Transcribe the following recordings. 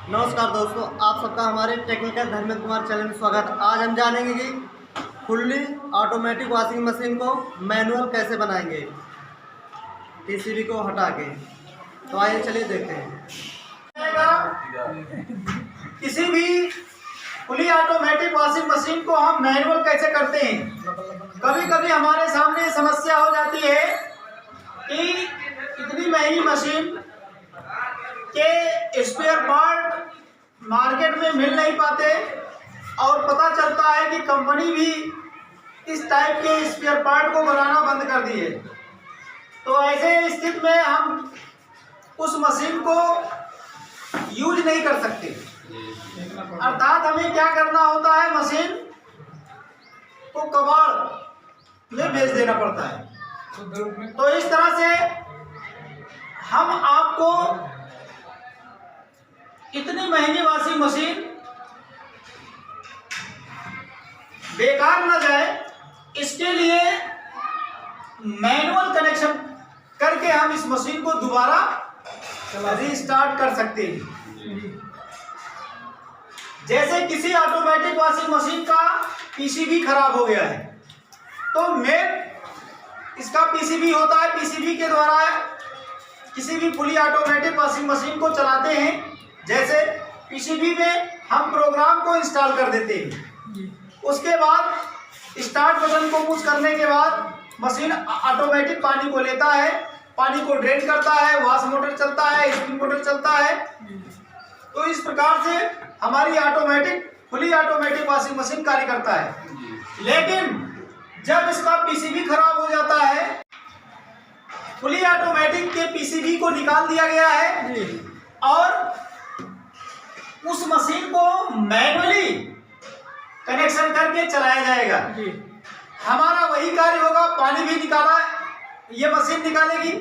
नमस्कार दोस्तों, आप सबका हमारे टेक्निकल धर्मेंद्र कुमार चैनल में स्वागत। आज हम जानेंगे कि फुल्ली ऑटोमेटिक वॉशिंग मशीन को मैनुअल कैसे बनाएंगे पीसीबी को हटा के। तो आइए चलिए देखते हैं। किसी भी फुली ऑटोमेटिक वॉशिंग मशीन को हम मैनुअल कैसे करते हैं। कभी कभी हमारे सामने समस्या हो जाती है कि इतनी महंगी मशीन के स्पेयर पार्ट मार्केट में मिल नहीं पाते और पता चलता है कि कंपनी भी इस टाइप के स्पेयर पार्ट को बनाना बंद कर दी है। तो ऐसे स्थिति में हम उस मशीन को यूज नहीं कर सकते, अर्थात हमें क्या करना होता है, मशीन को कबाड़ में भेज देना पड़ता है। तो इस तरह से हम आपको इतनी महंगी वॉशिंग मशीन बेकार न जाए, इसके लिए मैनुअल कनेक्शन करके हम इस मशीन को दोबारा रीस्टार्ट कर सकते हैं। जैसे किसी ऑटोमेटिक वॉशिंग मशीन का पीसीबी खराब हो गया है, तो मेन इसका पीसीबी होता है। पीसीबी के द्वारा किसी भी फुली ऑटोमेटिक वॉशिंग मशीन को चलाते हैं। जैसे पीसीबी में हम प्रोग्राम को इंस्टॉल कर देते हैं, उसके बाद स्टार्ट बटन को पुश करने के बाद मशीन ऑटोमेटिक पानी को लेता है, पानी को ड्रेन करता है, वॉश मोटर चलता है, स्पिन मोटर चलता है। तो इस प्रकार से हमारी फुली ऑटोमेटिक वॉशिंग मशीन कार्य करता है। लेकिन जब इसका पीसीबी खराब हो जाता है, फुली ऑटोमेटिक के पीसीबी को निकाल दिया गया है और उस मशीन को मैनुअली कनेक्शन करके चलाया जाएगा। हमारा वही कार्य होगा, पानी भी निकाला ये मशीन निकालेगी,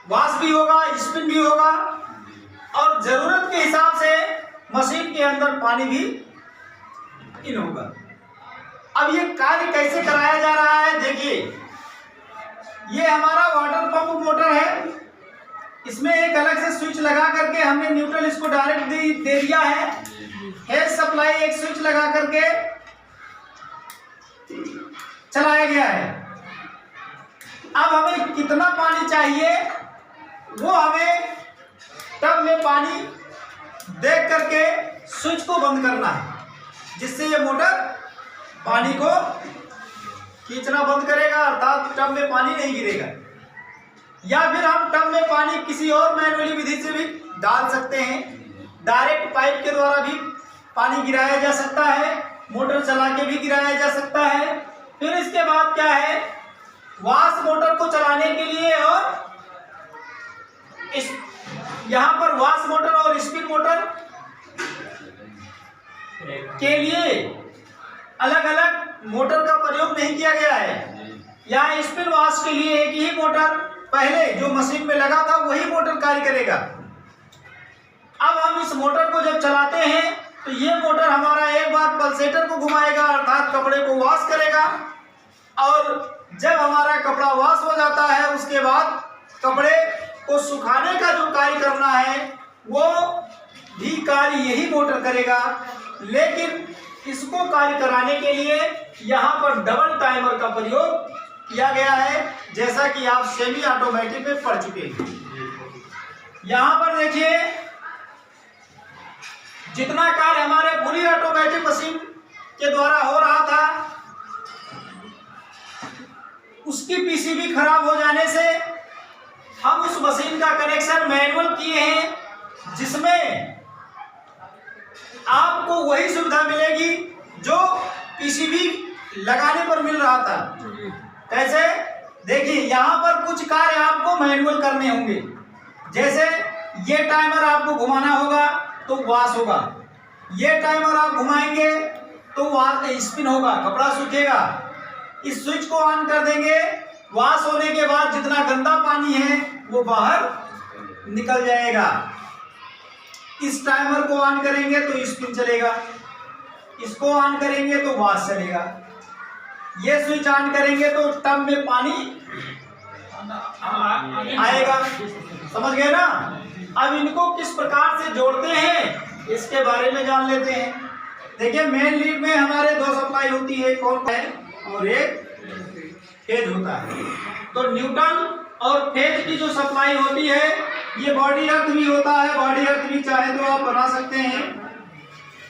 वॉश भी होगा, स्पिन भी होगा और जरूरत के हिसाब से मशीन के अंदर पानी भी इन होगा। अब ये कार्य कैसे कराया जा रहा है, देखिए ये हमारा वाटर पंप मोटर है। इसमें एक अलग से स्विच लगा करके हमने न्यूट्रल इसको डायरेक्ट दे दिया है। हेड सप्लाई एक स्विच लगा करके चलाया गया है। अब हमें कितना पानी चाहिए वो हमें टब में पानी देख करके स्विच को बंद करना है, जिससे ये मोटर पानी को खींचना बंद करेगा, अर्थात टब में पानी नहीं गिरेगा। या फिर हम टब में पानी किसी और मैनुअली विधि से भी डाल सकते हैं। डायरेक्ट पाइप के द्वारा भी पानी गिराया जा सकता है, मोटर चला के भी गिराया जा सकता है। फिर इसके बाद क्या है, वॉश मोटर को चलाने के लिए और इस यहाँ पर वॉश मोटर और स्पिन मोटर के लिए अलग अलग मोटर का प्रयोग नहीं किया गया है। यहाँ स्पिन वॉश के लिए एक ही मोटर पहले जो मशीन में लगा था वही मोटर कार्य करेगा। अब हम इस मोटर को जब चलाते हैं तो ये मोटर हमारा एक बार पल्सेटर को घुमाएगा, अर्थात कपड़े को वॉश करेगा। और जब हमारा कपड़ा वॉश हो जाता है उसके बाद कपड़े को सुखाने का जो कार्य करना है वो भी कार्य यही मोटर करेगा। लेकिन इसको कार्य कराने के लिए यहाँ पर डबल टाइमर का प्रयोग किया गया है, जैसा कि आप सेमी ऑटोमेटिक में पढ़ चुके हैं। यहाँ पर देखिए जितना कार्य हमारे फुली ऑटोमेटिक मशीन के द्वारा हो रहा था, उसकी पीसीबी खराब हो जाने से हम उस मशीन का कनेक्शन मैनुअल किए हैं, जिसमें आपको वही सुविधा मिलेगी जो पीसीबी लगाने पर मिल रहा था। कैसे, देखिए यहाँ पर कुछ कार्य आपको मैनुअल करने होंगे। जैसे ये टाइमर आपको घुमाना होगा तो वॉश होगा, ये टाइमर आप घुमाएंगे तो स्पिन होगा, कपड़ा सूखेगा। इस स्विच को ऑन कर देंगे, वॉश होने के बाद जितना गंदा पानी है वो बाहर निकल जाएगा। इस टाइमर को ऑन करेंगे तो स्पिन चलेगा, इसको ऑन करेंगे तो वॉश चलेगा। ये स्विच ऑन करेंगे तो टब में पानी आएगा। समझ गए ना। अब इनको किस प्रकार से जोड़ते हैं इसके बारे में जान लेते हैं। देखिए मेन लीड में हमारे दो सप्लाई होती है, कौन है और एक फेज होता है। तो न्यूट्रल और फेज की जो सप्लाई होती है ये बॉडी अर्थ भी होता है, बॉडी अर्थ भी चाहे तो आप बना सकते हैं।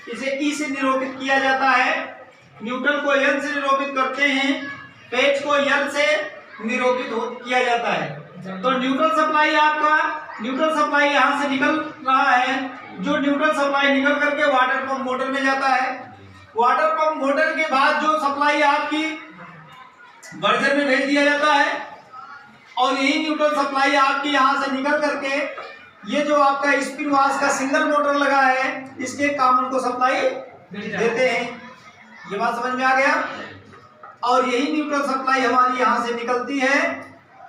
इसे ई से निरूपित किया जाता है, न्यूट्रल को एन से निरूपित करते हैं, फेज को एन से निरूपित किया जाता है। तो न्यूट्रल सप्लाई आपका न्यूट्रल सप्लाई यहाँ से निकल रहा है, जो न्यूट्रल सप्लाई निकल करके वाटर पंप मोटर में जाता है। वाटर पंप मोटर के बाद जो सप्लाई आपकी बर्जर में भेज दिया जाता है और यही न्यूट्रल सप्लाई आपकी यहाँ से निकल करके ये जो आपका स्पिन वाश का सिंगल मोटर लगा है इसके कामन को सप्लाई देते हैं। ये बात समझ में आ गया। और यही न्यूट्रल सप्लाई हमारी यहाँ से निकलती है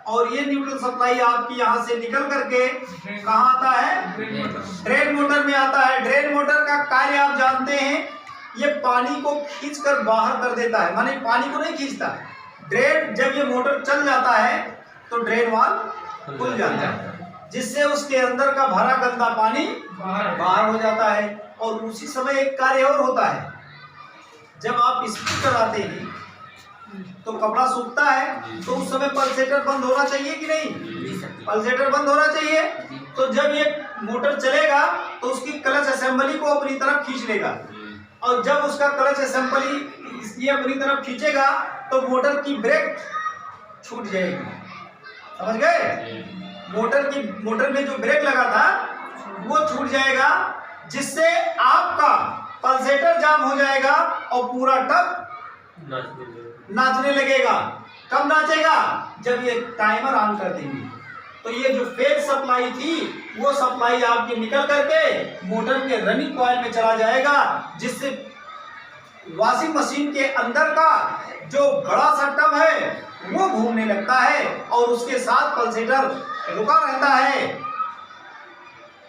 और ये न्यूट्रल सप्लाई आपकी यहाँ से निकल करके कहाँ आता है, ड्रेन मोटर में आता है। ड्रेन मोटर का कार्य आप जानते हैं, ये पानी को खींचकर बाहर कर देता है, माने पानी को नहीं खींचता। ड्रेन जब ये मोटर चल जाता है तो ड्रेन वाल्व खुल जाता है, जिससे उसके अंदर का भरा गंदा पानी बाहर हो जाता है। और उसी समय एक कार्य और होता है, जब आप स्पिन कराते हैं तो कपड़ा सूखता है तो उस समय पल्सेटर बंद होना चाहिए कि नहीं, पल्सेटर बंद होना चाहिए। तो जब ये मोटर चलेगा तो उसकी क्लच असेंबली को अपनी तरफ खींच लेगा और जब उसका क्लच असेंबली ये अपनी तरफ खींचेगा तो मोटर की ब्रेक छूट जाएगी। समझ गए? मोटर में जो ब्रेक लगा था वो छूट जाएगा, जिससे आपका पल्सेटर जाम हो जाएगा और पूरा टब नाचने लगेगा। कब नाचेगा? जब ये टाइमर ऑन कर देंगे। तो ये जो फेज सप्लाई थी वो सप्लाई आपकी निकल करके मोटर के रनिंग कॉइल में चला जाएगा, जिससे वॉशिंग मशीन के अंदर का जो बड़ा सा टब है वो घूमने लगता है और उसके साथ पल्सेटर रुका रहता है।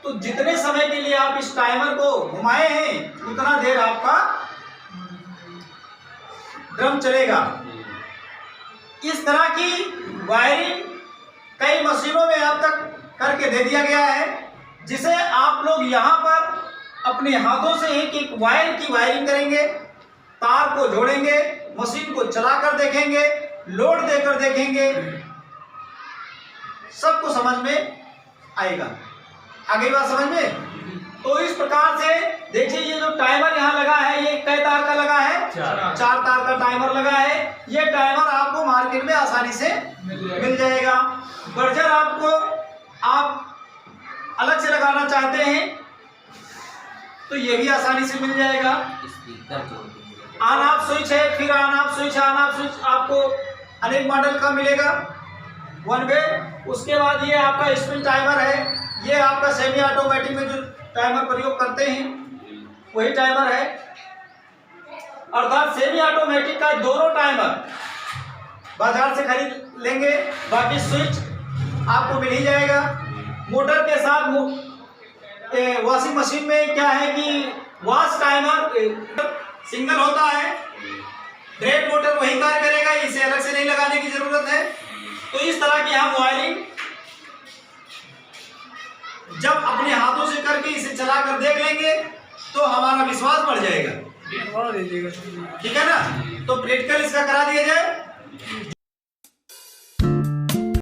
तो जितने समय के लिए आप इस टाइमर को घुमाए हैं उतना देर आपका ड्रम चलेगा। इस तरह की वायरिंग कई मशीनों में अब तक करके दे दिया गया है, जिसे आप लोग यहाँ पर अपने हाथों से एक एक वायर की वायरिंग करेंगे, तार को जोड़ेंगे, मशीन को चलाकर देखेंगे, लोड देकर देखेंगे, सबको समझ में आएगा। आगे बात समझ में? तो इस प्रकार से देखिए ये जो टाइमर यहाँ लगा है ये कै तार का लगा है, 4 तार का टाइमर लगा है। ये टाइमर आपको मार्केट में आसानी से मिल जाएगा। बर्जर आपको आप अलग से लगाना चाहते हैं तो ये भी आसानी से मिल जाएगा। ऑन ऑफ स्विच है, फिर ऑन ऑफ स्विच आपको अनेक मॉडल का मिलेगा 1 वे। उसके बाद ये आपका स्पिन टाइमर है, ये आपका सेमी ऑटोमेटिक में जो टाइमर प्रयोग करते हैं वही टाइमर है। अर्थात सेमी ऑटोमेटिक का दोनों टाइमर बाजार से खरीद लेंगे, बाकी स्विच आपको मिल ही जाएगा। मोटर के साथ वॉशिंग मशीन में क्या है कि वॉश टाइमर सिंगल होता है, ड्रेन मोटर वही कार्य करेगा, इसे अलग से नहीं लगाने की जरूरत है। तो इस तरह की हम वायरिंग जब अपने हाथों से करके इसे चला कर देख लेंगे तो हमारा विश्वास बढ़ जाएगा। ठीक है ना? तो प्रैक्टिकल इसका करा दिया जाए।